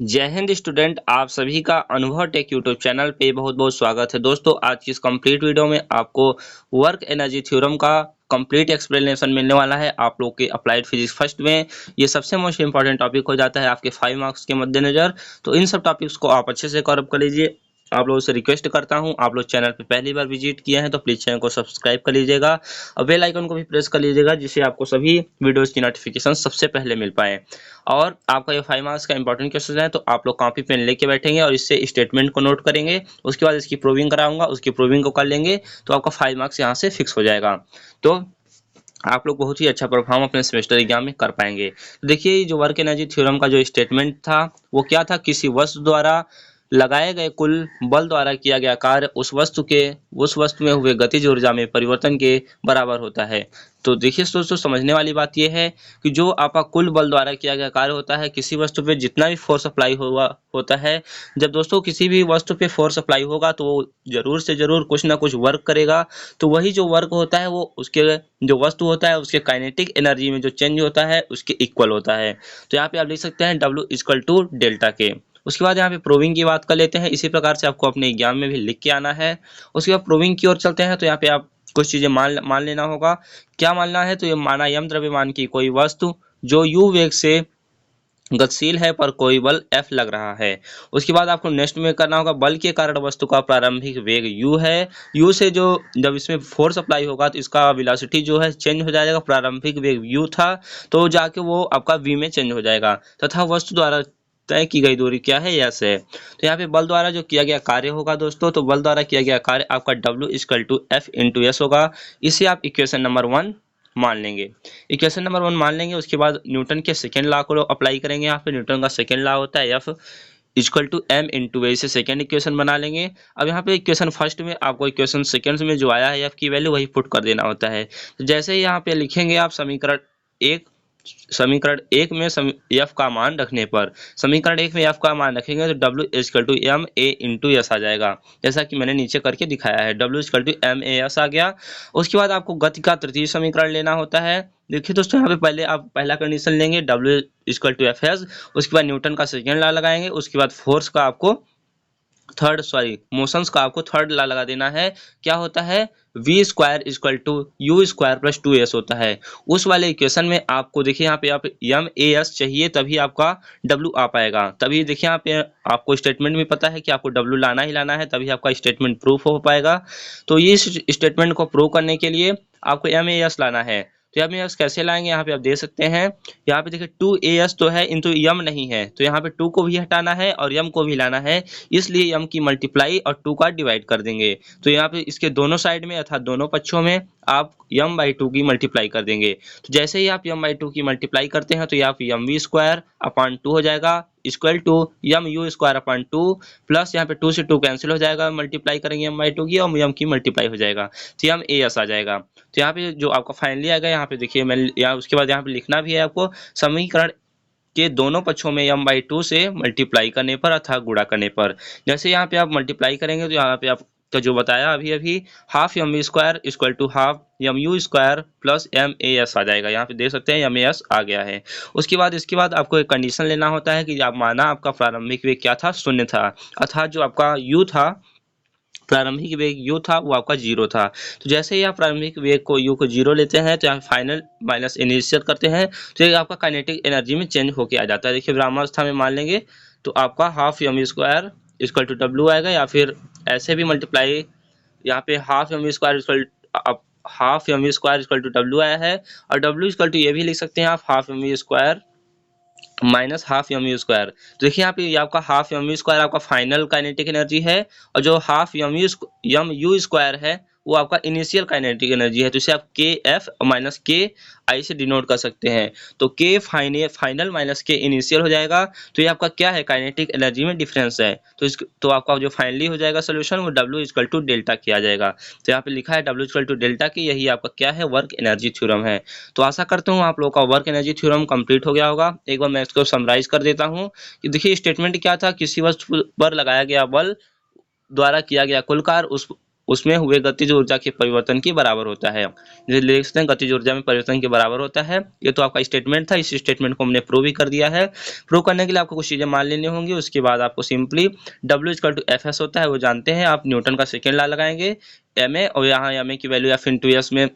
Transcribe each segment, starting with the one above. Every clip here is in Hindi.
जय हिंद स्टूडेंट, आप सभी का अनुभव टेक यूट्यूब चैनल पे बहुत बहुत स्वागत है। दोस्तों, आज की इस कंप्लीट वीडियो में आपको वर्क एनर्जी थ्योरम का कंप्लीट एक्सप्लेनेशन मिलने वाला है। आप लोग के अप्लाइड फिजिक्स फर्स्ट में ये सबसे मोस्ट इंपॉर्टेंट टॉपिक हो जाता है आपके 5 मार्क्स के मद्देनजर। तो इन सब टॉपिक्स को आप अच्छे से कवर कर लीजिए। आप लोगों से रिक्वेस्ट करता हूं, आप लोग चैनल पे पहली बार विजिट किए हैं तो प्लीज़ चैनल को सब्सक्राइब कर लीजिएगा और बेल आइकन को भी प्रेस कर लीजिएगा, जिससे आपको सभी वीडियोज़ की नोटिफिकेशन सबसे पहले मिल पाए। और आपका ये 5 मार्क्स का इंपॉर्टेंट क्वेश्चन है, तो आप लोग कॉपी पेन लेके बैठेंगे और इससे स्टेटमेंट को नोट करेंगे। उसके बाद इसकी प्रूविंग कराऊंगा, उसकी प्रूविंग को कर लेंगे तो आपका 5 मार्क्स यहाँ से फिक्स हो जाएगा। तो आप लोग बहुत ही अच्छा परफॉर्म अपने सेमेस्टर एग्जाम में कर पाएंगे। तो देखिए, ये जो वर्क एनर्जी थ्योरम का जो स्टेटमेंट था वो क्या था, किसी वस्तु द्वारा लगाए गए कुल बल द्वारा किया गया कार्य उस वस्तु में हुए गतिज ऊर्जा में परिवर्तन के बराबर होता है। तो देखिए दोस्तों, समझने वाली बात यह है कि जो आपका कुल बल द्वारा किया गया कार्य होता है, किसी वस्तु पे जितना भी फोर्स अप्लाई हुआ होता है, जब दोस्तों किसी भी वस्तु पे फोर्स अप्लाई होगा तो वो जरूर से जरूर कुछ ना कुछ वर्क करेगा। तो वही जो वर्क होता है वो उसके जो वस्तु होता है उसके काइनेटिक एनर्जी में जो चेंज होता है उसके इक्वल होता है। तो यहाँ पे आप लिख सकते हैं W इक्वल टू डेल्टा के। उसके बाद यहाँ पे प्रूविंग की बात कर लेते हैं। इसी प्रकार से आपको अपने एग्जाम में भी लिख के आना है। उसके बाद प्रूविंग की ओर चलते हैं। तो यहाँ पे आप कुछ चीजें मान लेना होगा। क्या मानना है, तो ये माना यम द्रव्यमान की कोई वस्तु जो u वेग से गतिशील है पर कोई बल F लग रहा है। उसके बाद आपको नेक्स्ट में करना होगा, बल के कारण वस्तु का प्रारंभिक वेग u है। u से जो जब इसमें फोर्स अप्लाई होगा तो इसका वेलोसिटी जो है चेंज हो जाएगा। प्रारंभिक वेग u था तो जाके वो आपका v में चेंज हो जाएगा, तथा वस्तु द्वारा तय की गई दूरी क्या है, यस है। तो यहाँ पे बल द्वारा जो किया गया कार्य होगा दोस्तों, तो बल द्वारा किया गया कार्य आपका W equal to F into S होगा। इसे आप इक्वेशन नंबर 1 मान लेंगे। इक्वेशन नंबर 1 मान लेंगे। उसके बाद न्यूटन के सेकेंड लॉ को अप्लाई करेंगे। यहाँ पे न्यूटन का सेकेंड लॉ होता है F equal to m into a. से सेकेंड इक्वेशन बना लेंगे। अब यहाँ पे इक्वेशन फर्स्ट में आपको इक्वेशन सेकेंड में जो आया है F की वैल्यू वही पुट कर देना होता है। तो जैसे ही यहाँ पे लिखेंगे आप समीकरण एक में F का मान रखने पर, समीकरण एक में F का मान रखेंगे तो W equal to m a into s आ जाएगा, जैसा कि मैंने नीचे करके दिखाया है। W equal to m a s आ गया। उसके बाद आपको गति का तृतीय समीकरण लेना होता है। देखिए दोस्तों, यहाँ पे पहले आप पहला कंडीशन लेंगे W equal to F S. उसके बाद न्यूटन का सेकेंड लॉ लगाएंगे। उसके बाद फोर्स का आपको मोशंस का आपको थर्ड लॉ लगा देना है। क्या होता है, V square equal to U square plus 2s होता है। उस वाले इक्वेशन में आपको देखिए यहाँ पे आप एम ए एस चाहिए, तभी आपका W आ पाएगा। तभी देखिए यहाँ पे आपको स्टेटमेंट में पता है कि आपको W लाना ही लाना है, तभी आपका स्टेटमेंट प्रूफ हो पाएगा। तो ये स्टेटमेंट को प्रूव करने के लिए आपको एम ए एस लाना है। तो एम ए एस कैसे लाएंगे, यहाँ पे आप देख सकते हैं। यहाँ पे देखिए 2as तो है इंटू यम नहीं है, तो यहाँ पे 2 को भी हटाना है और यम को भी लाना है, इसलिए यम की मल्टीप्लाई और 2 का डिवाइड कर देंगे। तो यहाँ पे इसके दोनों साइड में अर्थात दोनों पक्षों में आप यम बाई 2 की मल्टीप्लाई कर देंगे। तो जैसे ही आप यम बाई 2 की मल्टीप्लाई करते हैं तो यहाँ पे यम वी स्क्वायर अपॉन 2 हो जाएगा equal to M U square upon 2 plus यहाँ पे 2 से 2 कैंसिल हो जाएगा, मल्टीप्लाई करेंगे यम बाई 2 की और यम की मल्टीप्लाई हो जाएगा, तो यम ए एस आ जाएगा। तो यहाँ पे जो आपका फाइनली आएगा, यहाँ पे देखिए मैं यहाँ उसके बाद यहाँ पे लिखना भी है आपको, समीकरण के दोनों पक्षों में m बाई 2 से मल्टीप्लाई करने पर अर्थात गुणा करने पर। जैसे यहाँ पे आप मल्टीप्लाई करेंगे तो यहाँ पे आपका जो बताया अभी अभी half m v square equal to half M you square plus m a s आ जाएगा। यहाँ पे देख सकते हैं एम ए एस आ गया है। उसके बाद इसके बाद आपको एक कंडीशन लेना होता है कि आप माना आपका प्रारंभिक वेग क्या था, 0 था, अर्थात जो आपका u था, प्रारंभिक वेग u था, वो आपका 0 था। तो जैसे ही आप प्रारंभिक वेग को u को 0 लेते हैं तो यहाँ फाइनल माइनस इनिशियल करते हैं तो ये आपका काइनेटिक एनर्जी में चेंज होके आ जाता है। देखिए विरामावस्था में मान लेंगे तो आपका half M square equal to W आएगा, या फिर ऐसे भी मल्टीप्लाई यहाँ पे half M square equal to W आया है, और W इक्वल टू ये भी लिख सकते हैं आप half M square minus half M you square. तो देखिए यहाँ पे ये आपका हाफ एम यू स्क्वायर आपका फाइनल काइनेटिक एनर्जी है, और जो हाफ एम यू स्क्वायर है वो आपका इनिशियल काइनेटिक एनर्जी है। तो इसे आप के एफ माइनस के आई से डिनोट कर सकते हैं। तो के फाइनल माइनस के इनिशियल हो जाएगा। तो ये आपका क्या है, काइनेटिक एनर्जी में डिफरेंस है। तो आपका जो फाइनली हो जाएगा सोल्यूशन वो W इक्वल टू डेल्टा किया जाएगा। तो यहाँ पे लिखा है W इक्वल टू डेल्टा की, यही आपका क्या है, वर्क एनर्जी थ्योरम है। तो आशा करता हूँ आप लोगों का वर्क एनर्जी थ्योरम कंप्लीट हो गया होगा। एक बार मैं इसको समराइज कर देता हूँ कि देखिए स्टेटमेंट क्या था, किसी वस्तु पर लगाया गया बल द्वारा किया गया कुल कार्य उसमें हुए गतिज ऊर्जा के परिवर्तन के बराबर होता है। जैसे लिख सकते हैं गतिज ऊर्जा में परिवर्तन के बराबर होता है। ये तो आपका स्टेटमेंट था, इस स्टेटमेंट को हमने प्रूव भी कर दिया है। प्रूव करने के लिए आपको कुछ चीजें मान लेनी होंगी। उसके बाद आपको सिंपली W=Fs होता है, वो जानते हैं आप, न्यूटन का सेकेंड लॉ लगाएंगे, ma, और यहाँ ma की वैल्यू F/s में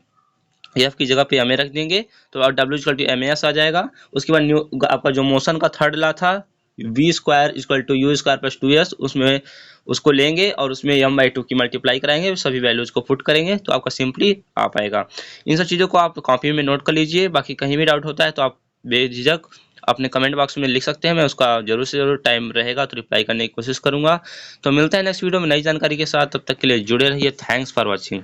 F की जगह पे ma रख देंगे तो W=mas आ जाएगा। उसके बाद आपका जो मोशन का थर्ड लॉ था v²=u² + 2s, उसमें उसको लेंगे और उसमें m/2 की मल्टीप्लाई कराएंगे, सभी वैल्यूज को पुट करेंगे तो आपका सिंपली आ पाएगा। इन सब चीज़ों को आप कॉपी में नोट कर लीजिए। बाकी कहीं भी डाउट होता है तो आप बेझिझक अपने कमेंट बॉक्स में लिख सकते हैं, मैं उसका जरूर से जरूर टाइम रहेगा तो रिप्लाई करने की कोशिश करूंगा। तो मिलता है नेक्स्ट वीडियो में नई जानकारी के साथ, तब तक के लिए जुड़े रहिए। Thanks for watching.